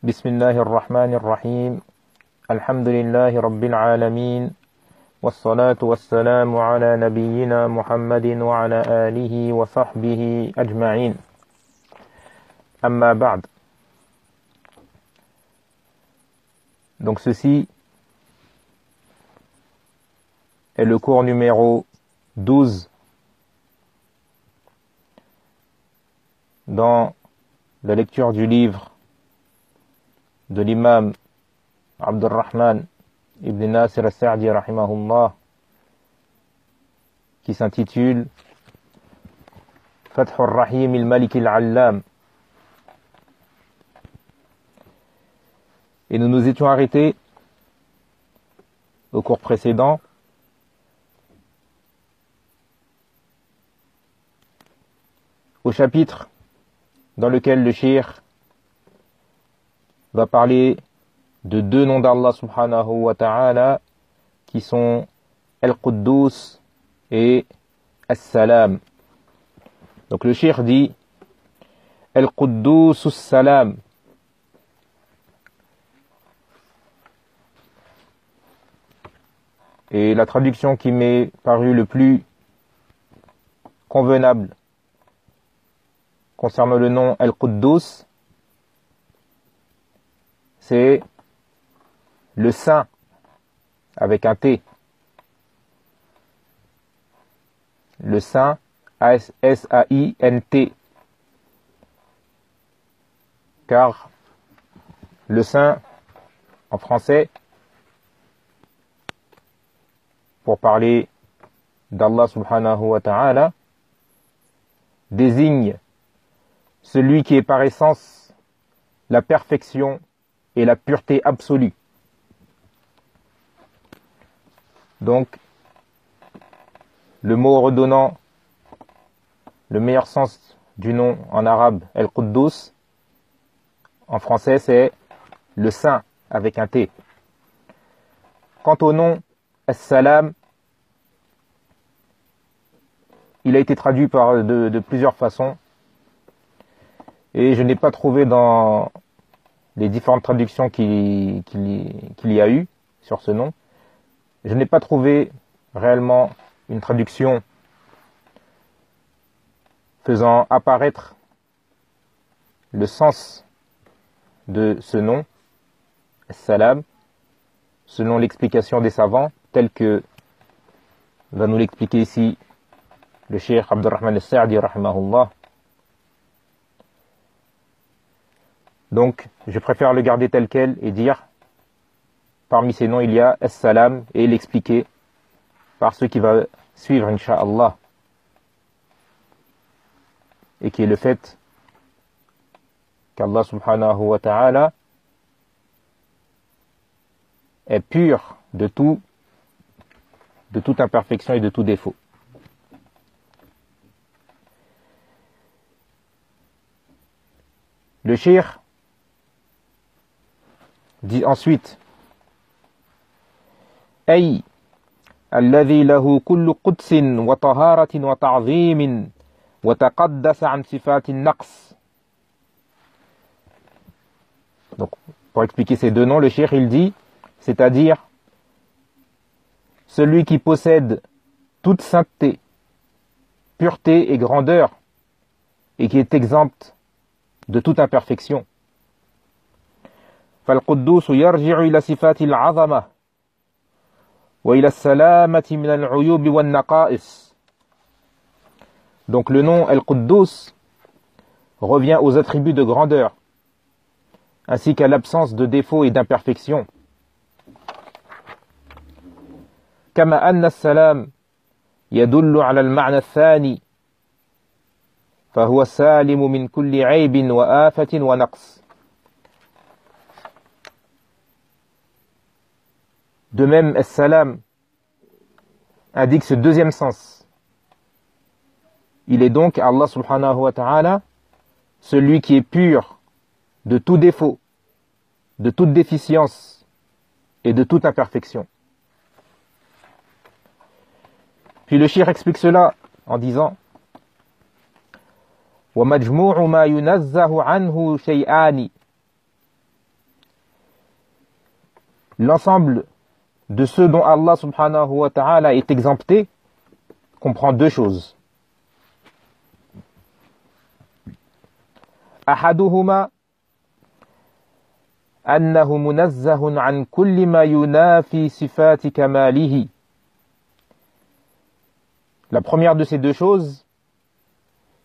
بسم الله الرحمن الرحيم الحمد لله رب العالمين والصلاة والسلام على نبينا محمد وعلى آله وصحبه أجمعين أما بعد. Donc ceci est le cours numéro 12 dans la lecture du livre de l'imam Abdurrahman ibn Nasir al-Sa'di rahimahullah qui s'intitule Fath al-Rahim al-Malik al-Allam. Et nous nous étions arrêtés au cours précédent au chapitre dans lequel le cheikh va parler de deux noms d'Allah subhanahu wa ta'ala qui sont Al-Quddus et As-Salam. Donc le cheikh dit Al-Quddus As-Salam. Et la traduction qui m'est parue le plus convenable concernant le nom Al-Quddus, c'est le saint avec un T. Le saint, S-A-I-N-T. Car le saint, en français, pour parler d'Allah subhanahu wa ta'ala, désigne celui qui est par essence la perfection et la pureté absolue. Donc, le mot redonnant le meilleur sens du nom en arabe, Al-Quddus, en français c'est le saint avec un T. Quant au nom As-Salam, il a été traduit de plusieurs façons et je n'ai pas trouvé dans les différentes traductions qu'il y a eu sur ce nom, je n'ai pas trouvé réellement une traduction faisant apparaître le sens de ce nom, As-Salam, selon l'explication des savants, telle que va nous l'expliquer ici le cheikh Abdurrahman al-Sa'di rahimahullah. Donc, je préfère le garder tel quel et dire, parmi ces noms, il y a As-Salam et l'expliquer par ce qui va suivre, Inch'Allah. Et qui est le fait qu'Allah subhanahu wa ta'ala est pur de toute imperfection et de tout défaut. Le cheikh dit ensuite أي الذي له كل قدس وطهارة وتعظيم وتقدس عن صفات النقص. Donc, pour expliquer ces deux noms, le cheikh il dit, c'est-à-dire celui qui possède toute sainteté, pureté et grandeur et qui est exempt de toute imperfection. فالقدوس يرجع إلى صفات العظمة وإلى السلامة من العيوب والنقائص. Donc le nom Al-Quddus revient aux attributs de grandeur ainsi qu'à l'absence de défauts et d'imperfections. كما أن السلام يدل على المعنى الثاني فهو السالم من كل عيب وآفة ونقص. De même, As-Salam indique ce deuxième sens. Il est donc Allah subhanahu wa ta'ala, celui qui est pur de tout défaut, de toute déficience et de toute imperfection. Puis le cheikh explique cela en disant وَمَجْمُوعُ مَا يُنَزَّهُ عَنْهُ شَيْئَانِ l'ensemble de ceux dont Allah subhanahu wa ta'ala est exempté comprend deux choses. أحدهما أنه منزه عن كل ما ينافي صفات كماله. La première de ces deux choses,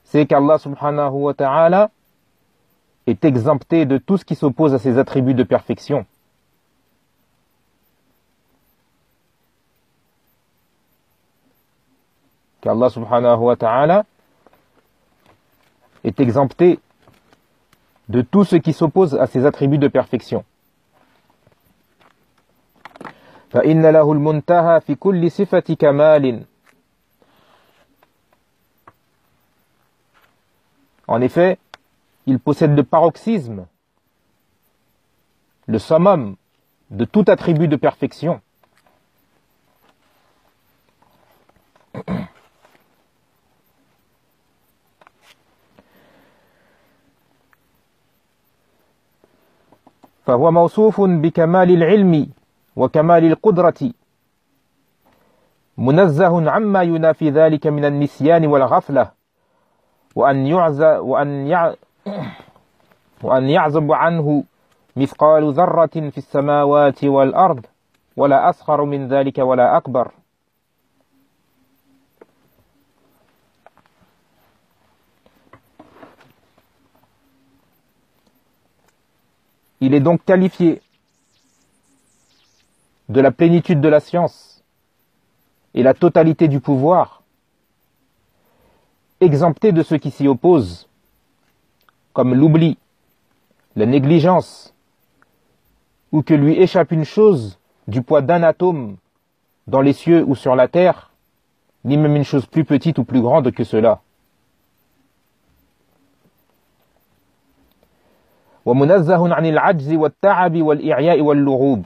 c'est qu'Allah subhanahu wa ta'ala est exempté de tout ce qui s'oppose à ses attributs de perfection. Qu'Allah subhanahu wa ta'ala est exempté de tout ce qui s'oppose à ses attributs de perfection. فإن له المنتهى في كل صفة كمال. En effet, il possède le paroxysme, le summum de tout attribut de perfection. فهو موصوف بكمال العلم وكمال القدرة منزه عما ينافي ذلك من النسيان والغفلة وأن يعزب عنه مثقال ذرة في السماوات والأرض ولا أصغر من ذلك ولا أكبر. Il est donc qualifié de la plénitude de la science et la totalité du pouvoir, exempté de ce qui s'y oppose, comme l'oubli, la négligence, ou que lui échappe une chose du poids d'un atome dans les cieux ou sur la terre, ni même une chose plus petite ou plus grande que cela. ومنزه عن العجز والتعب والإعياء واللغوب.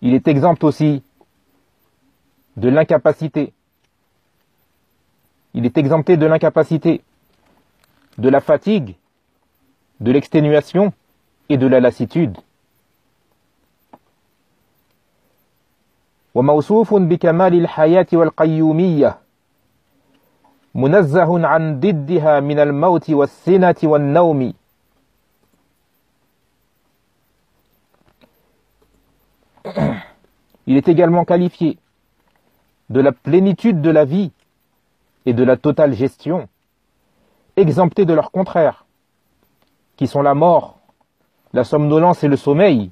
Il est exempt aussi de l'incapacité. Il est exempté de l'incapacité, de la fatigue, de l'exténuation et de la lassitude. وموصوف بكمال الحياة والقيومية منزه عن ضدها من الموت والسنة والنوم. Il est également qualifié de la plénitude de la vie et de la totale gestion, exempté de leurs contraires, qui sont la mort, la somnolence et le sommeil.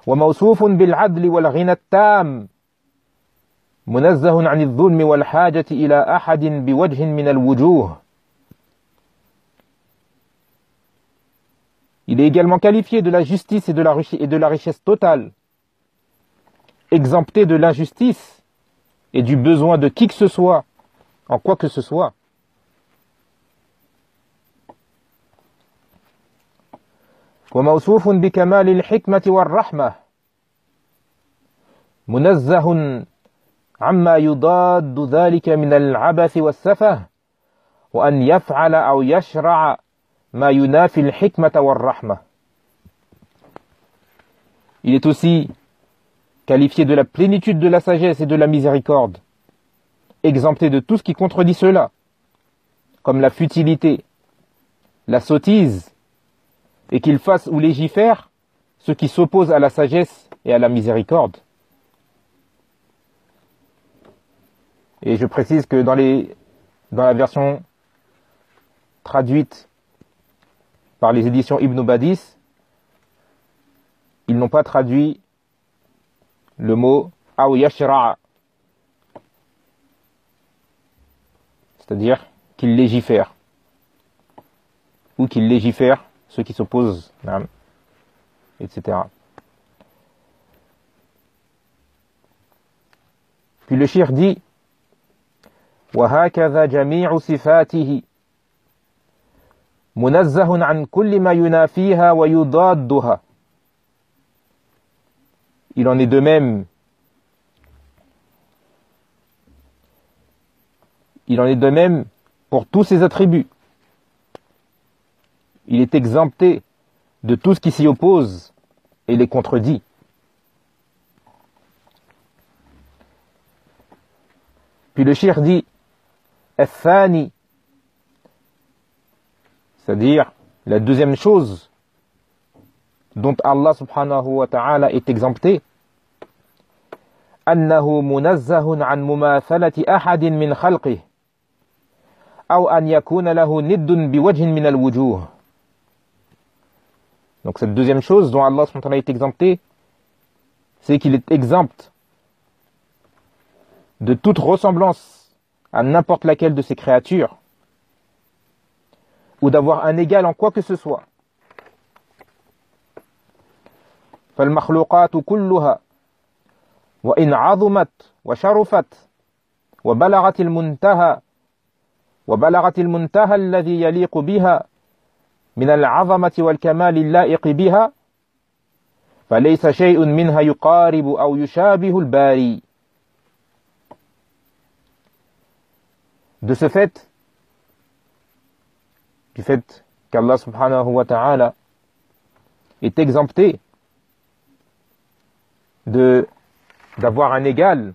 وموصوف بالعدل والغنى التام منزه عن الظلم والحاجة إلى أحد بوجه من الوجوه. Il est également qualifié de la justice et de la richesse totale, exempté de l'injustice et du besoin de qui que ce soit, en quoi que ce soit. وموصوف بكمال الحكمة والرحمة منزه عما يضاد ذلك من العبث والسفه وأن يفعل أو يشرع ما ينافي الحكمة والرحمة. Il est aussi qualifié de la plénitude de la sagesse et de la miséricorde, exempté de tout ce qui contredit cela, comme la futilité, la sottise, et qu'il fasse ou légifère ce qui s'oppose à la sagesse et à la miséricorde. Et je précise que dans la version traduite par les éditions Ibn Badis, ils n'ont pas traduit le mot « aw yashra'», c'est-à-dire qu'il légifère, ou qu'il légifère ceux qui s'opposent, etc. Puis le shir dit وهكذا جميع صفاته منزه عن كل ما ينافيها ويضادها. Il en est de même. Il en est de même pour tous ses attributs il est exempté de tout ce qui s'y oppose et les contredit. Puis le cheikh dit الثاني, c'est-à-dire la deuxième chose dont Allah subhanahu wa ta'ala est exempté, أنه منزه عن مماثلة أحد من خلقه أو أن يكون له ند بوجه من الوجوه. Donc cette deuxième chose dont Allah subhanahu wa ta'ala est exempté, c'est qu'il est exempt de toute ressemblance à n'importe laquelle de ses créatures, ou d'avoir un égal en quoi que ce soit. فالمخلوقات كلها وإن عظمت وشرفت وبلغت المنتهى الذي يليق بها من العظمة والكمال اللائق بها فليس شيء منها يقارب أو يشابه الباري. De ce fait, du fait qu'Allah subhanahu wa ta'ala est exempté d'avoir un égal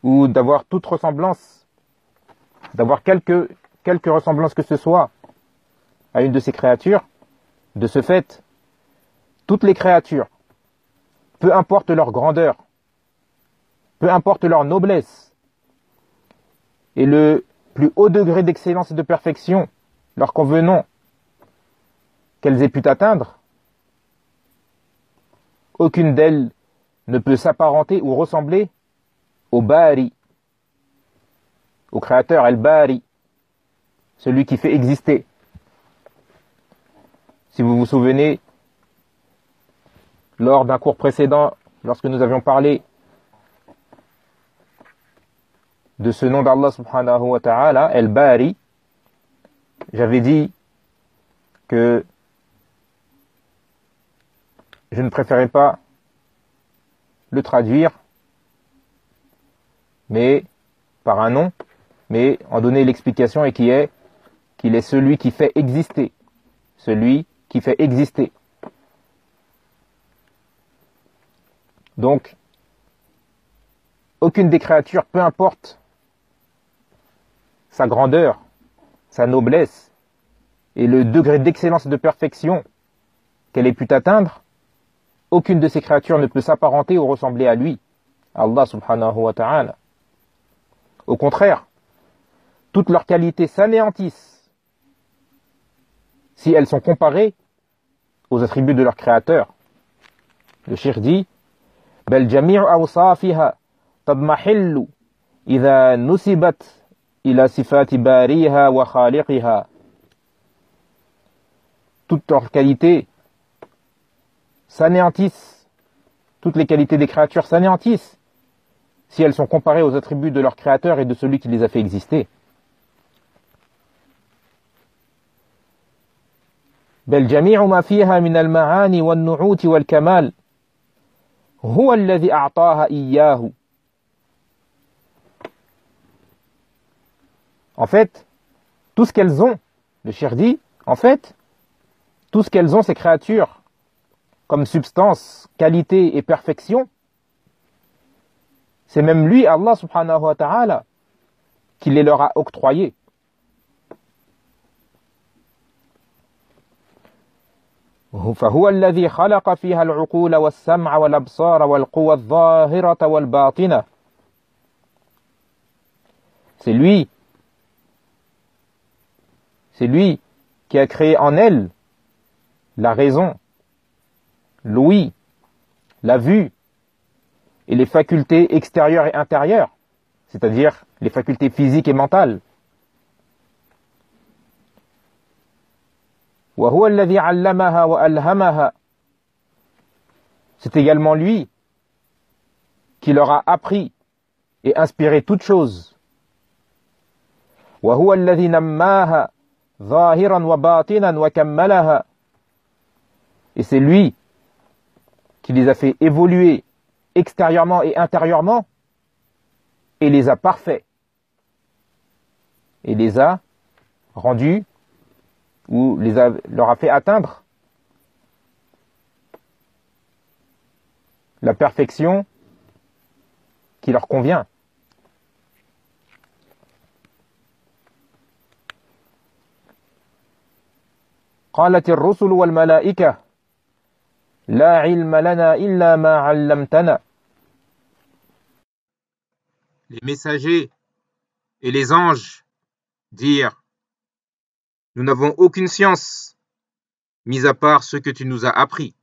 ou d'avoir toute ressemblance, d'avoir quelque ressemblance que ce soit à une de ces créatures. De ce fait, toutes les créatures, peu importe leur grandeur, peu importe leur noblesse et le plus haut degré d'excellence et de perfection leur convenant qu'elles aient pu atteindre, aucune d'elles ne peut s'apparenter ou ressembler au Bari, au créateur Al-Bari, celui qui fait exister. Si vous vous souvenez, lors d'un cours précédent, lorsque nous avions parlé de ce nom d'Allah subhanahu wa ta'ala, Al-Bari, j'avais dit que je ne préférais pas le traduire mais par un nom, mais en donner l'explication et qu'il est celui qui fait exister. Celui qui fait exister. Donc, aucune des créatures, peu importe sa grandeur, sa noblesse et le degré d'excellence et de perfection qu'elle ait pu atteindre, aucune de ces créatures ne peut s'apparenter ou ressembler à lui, Allah subhanahu wa ta'ala. Au contraire, toutes leurs qualités s'anéantissent si elles sont comparées aux attributs de leur créateur. Le cheikh dit بل جميع أوصافها تضمحل إذا نسبت إلى صفات باريها وخالقها. Toutes leurs qualités s'anéantissent, toutes les qualités des créatures s'anéantissent si elles sont comparées aux attributs de leur créateur et de celui qui les a fait exister. بل جميع ما فيها من المعاني والنعوت والكمال هو الذي أعطاها إياه. En fait, tout ce qu'elles ont, le cheikh dit, en fait, tout ce qu'elles ont, ces créatures, comme substance, qualité et perfection, c'est même lui, Allah subhanahu wa ta'ala, qui les leur a octroyés. فهو الذي خلق فيها العقول والسمع والأبصار والقوى الظاهرة والباطنة. C'est lui qui a créé en elle la raison, l'ouïe, la vue et les facultés extérieures et intérieures, c'est-à-dire les facultés physiques et mentales. وهو الذي علمها وألهمها. C'est également lui qui leur a appris et inspiré toutes choses. وهو الذي نماها ظاهرا وباطنا وكملها. Et c'est lui qui les a fait évoluer extérieurement et intérieurement et les a parfaits. et les a rendus ou leur a fait atteindre la perfection qui leur convient. قالت الرسل والملائكة لا علم لنا إلا ما علمتنا. Les messagers et les anges dirent: nous n'avons aucune science, mis à part ce que tu nous as appris.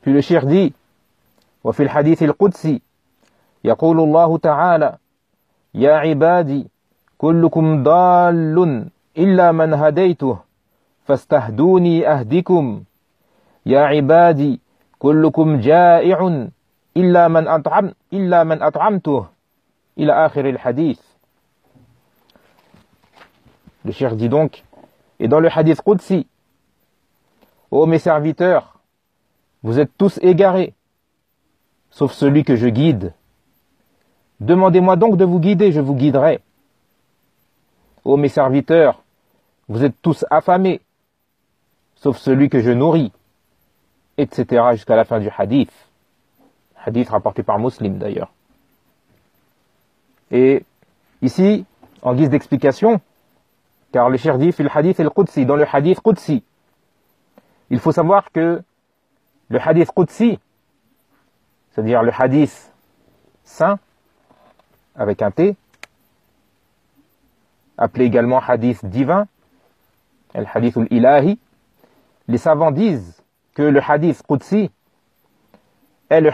Puis le cheikh dit: وفي الحديث القدسي يقول الله تعالى: يا عبادي كلكم ضال إلا من هديته فاستهدوني أهدكم يا عبادي كلكم جائع إلا من أطعمته إلى آخر الحديث. Le cheikh dit donc, et dans le hadith Qudsi: ô mes serviteurs, vous êtes tous égarés, sauf celui que je guide. Demandez-moi donc de vous guider, je vous guiderai. Ô mes serviteurs, vous êtes tous affamés, sauf celui que je nourris, etc. jusqu'à la fin du hadith. Hadith rapporté par Muslim d'ailleurs. Et ici, en guise d'explication, car le cheikh dit fil hadith al-Qudsi, dans le hadith Qudsi, il faut savoir que le hadith Qudsi, c'est-à-dire le hadith saint, avec un T, appelé également hadith divin, el hadith al-ilahi, les savants disent que le hadith Qudsi est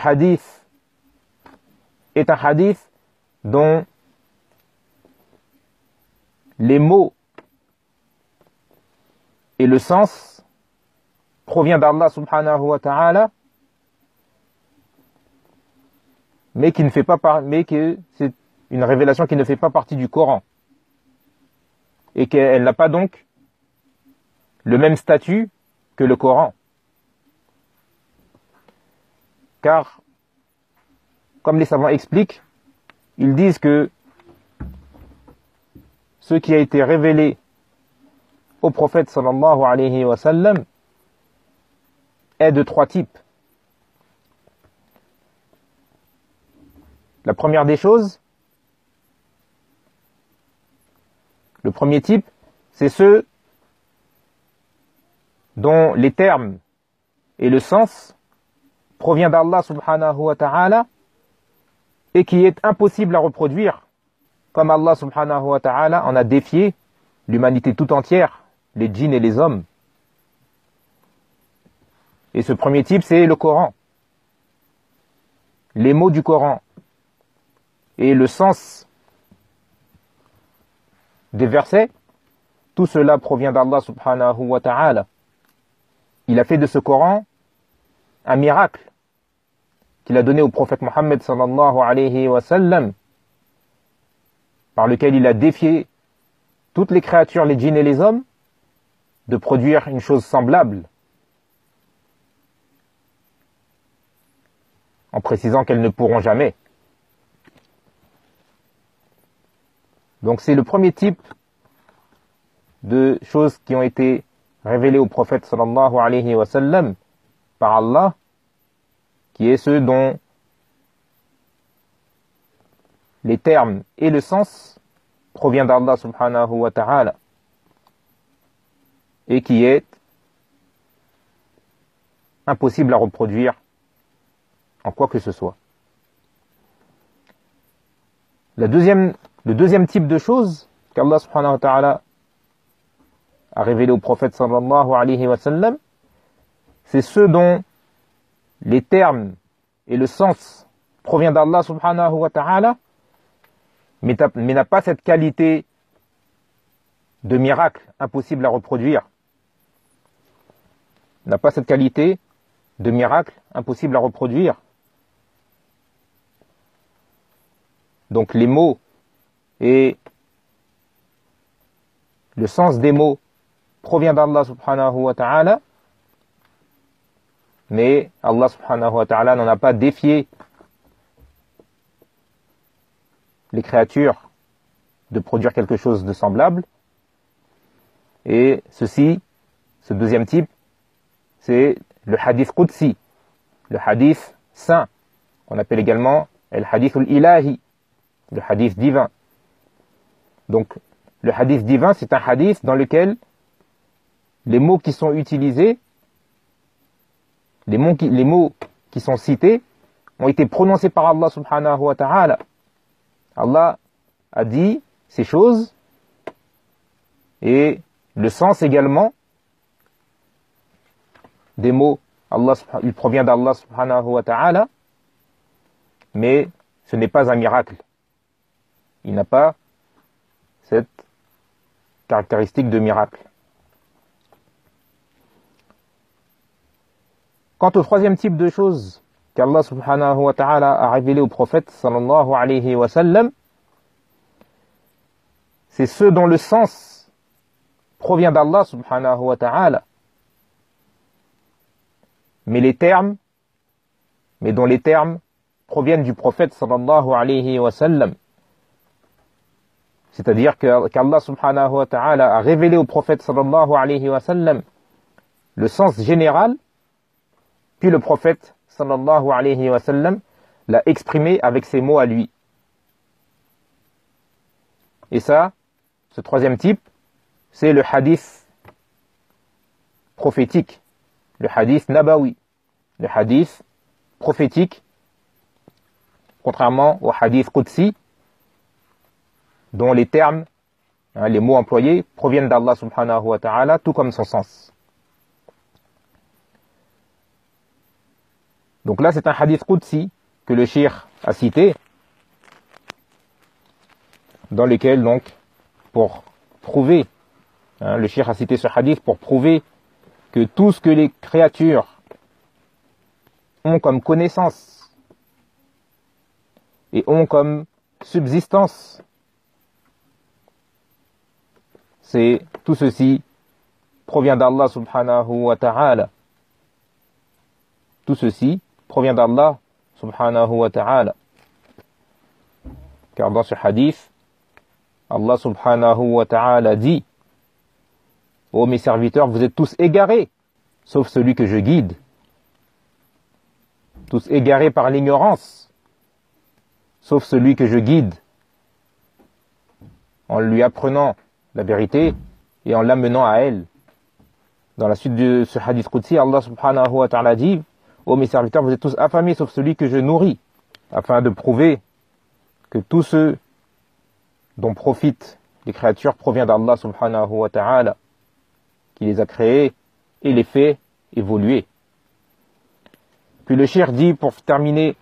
un hadith dont les mots et le sens provient d'Allah subhanahu wa ta'ala, mais que c'est une révélation qui ne fait pas partie du Coran, et qu'elle n'a pas donc le même statut que le Coran. Car, comme les savants expliquent, ils disent que ce qui a été révélé au prophète sallallahu alayhi wa sallam est de trois types. La première des choses, le premier type, c'est ceux dont les termes et le sens provient d'Allah subhanahu wa ta'ala et qui est impossible à reproduire, comme Allah subhanahu wa ta'ala en a défié l'humanité tout entière, les djinns et les hommes. Et ce premier type, c'est le Coran. Les mots du Coran et le sens des versets, tout cela provient d'Allah subhanahu wa ta'ala. Il a fait de ce Coran un miracle qu'il a donné au prophète Mohammed sallallahu alayhi wa sallam, par lequel il a défié toutes les créatures, les djinns et les hommes, de produire une chose semblable, en précisant qu'elles ne pourront jamais. Donc c'est le premier type de choses qui ont été révélées au prophète sallallahu alayhi wa sallam par Allah, qui est ceux dont les termes et le sens provient d'Allah subhanahu wa ta'ala et qui est impossible à reproduire en quoi que ce soit. Le deuxième type de choses qu'Allah subhanahu wa ta'ala a révélé au prophète sallallahu alayhi wa sallam, c'est ceux dont les termes et le sens provient d'Allah subhanahu wa ta'ala, mais n'a pas cette qualité de miracle impossible à reproduire. N'a pas cette qualité de miracle impossible à reproduire. Donc les mots et le sens des mots provient d'Allah subhanahu wa ta'ala, mais Allah subhanahu wa ta'ala n'en a pas défié les créatures de produire quelque chose de semblable. Et ceci, ce deuxième type, c'est le hadith qudsi, le hadith saint, qu'on appelle également le hadith al-ilahi, le hadith divin. Donc, le hadith divin, c'est un hadith dans lequel les mots qui sont utilisés, les mots qui sont cités, ont été prononcés par Allah subhanahu wa ta'ala. Allah a dit ces choses et le sens également des mots, il provient d'Allah subhanahu wa ta'ala, mais ce n'est pas un miracle. Il n'a pas cette caractéristique de miracle. Quant au troisième type de choses qu'Allah subhanahu wa ta'ala a révélé au prophète sallallahu alayhi wa sallam, c'est ceux dont le sens provient d'Allah subhanahu wa ta'ala, mais dont les termes proviennent du prophète sallallahu alayhi wa sallam. C'est-à-dire qu'Allah subhanahu wa ta'ala a révélé au prophète sallallahu alayhi wa sallam le sens général, puis le prophète sallallahu alayhi wa sallam l'a exprimé avec ses mots à lui. Et ça, ce troisième type, c'est le hadith prophétique, le hadith nabawi, le hadith prophétique, contrairement au hadith qudsi, dont les termes, les mots employés, proviennent d'Allah subhanahu wa ta'ala, tout comme son sens. Donc là, c'est un hadith qudsi que le cheikh a cité, dans lequel, donc, pour prouver, le cheikh a cité ce hadith pour prouver que tout ce que les créatures ont comme connaissance et ont comme subsistance, tout ceci provient d'Allah subhanahu wa ta'ala. Tout ceci provient d'Allah subhanahu wa ta'ala. Car dans ce hadith, Allah subhanahu wa ta'ala dit: ô mes serviteurs, vous êtes tous égarés, sauf celui que je guide. Tous égarés par l'ignorance, sauf celui que je guide, en lui apprenant la vérité et en l'amenant à elle. Dans la suite de ce hadith qudsi, Allah subhanahu wa ta'ala dit: ô mes serviteurs, vous êtes tous affamés, sauf celui que je nourris, afin de prouver que tous ceux dont profitent les créatures provient d'Allah subhanahu wa ta'ala, qui les a créés et les fait évoluer. Puis le cheikh dit, pour terminer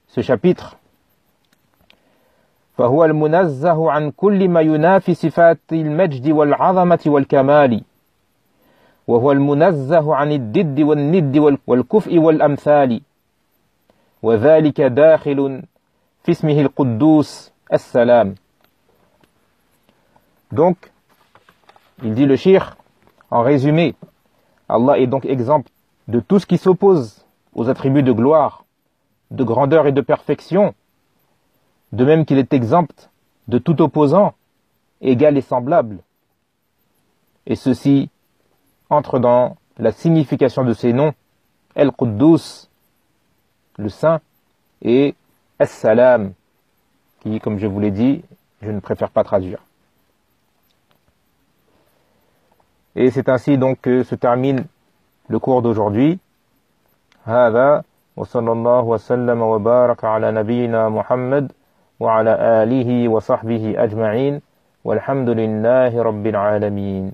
ce chapitre: فهو المنزه عن كل ما ينافي صفات المجد والعظمة والكمال وهو المنزه عن الضد والند والكفء والأمثال وذلك داخل في اسمه القدوس السلام. Donc, il dit le cheikh, en résumé, Allah est donc exempt de tout ce qui s'oppose aux attributs de gloire, de grandeur et de perfection, de même qu'il est exempt de tout opposant, égal et semblable. Et ceci entre dans la signification de ces noms, El-Quddus, le Saint, et As-Salam, qui, comme je vous l'ai dit, je ne préfère pas traduire. Et c'est ainsi donc que se termine le cours d'aujourd'hui. هذا وصلى الله وسلم وبارك على نبينا محمد وعلى آله وصحبه أجمعين والحمد لله رب العالمين.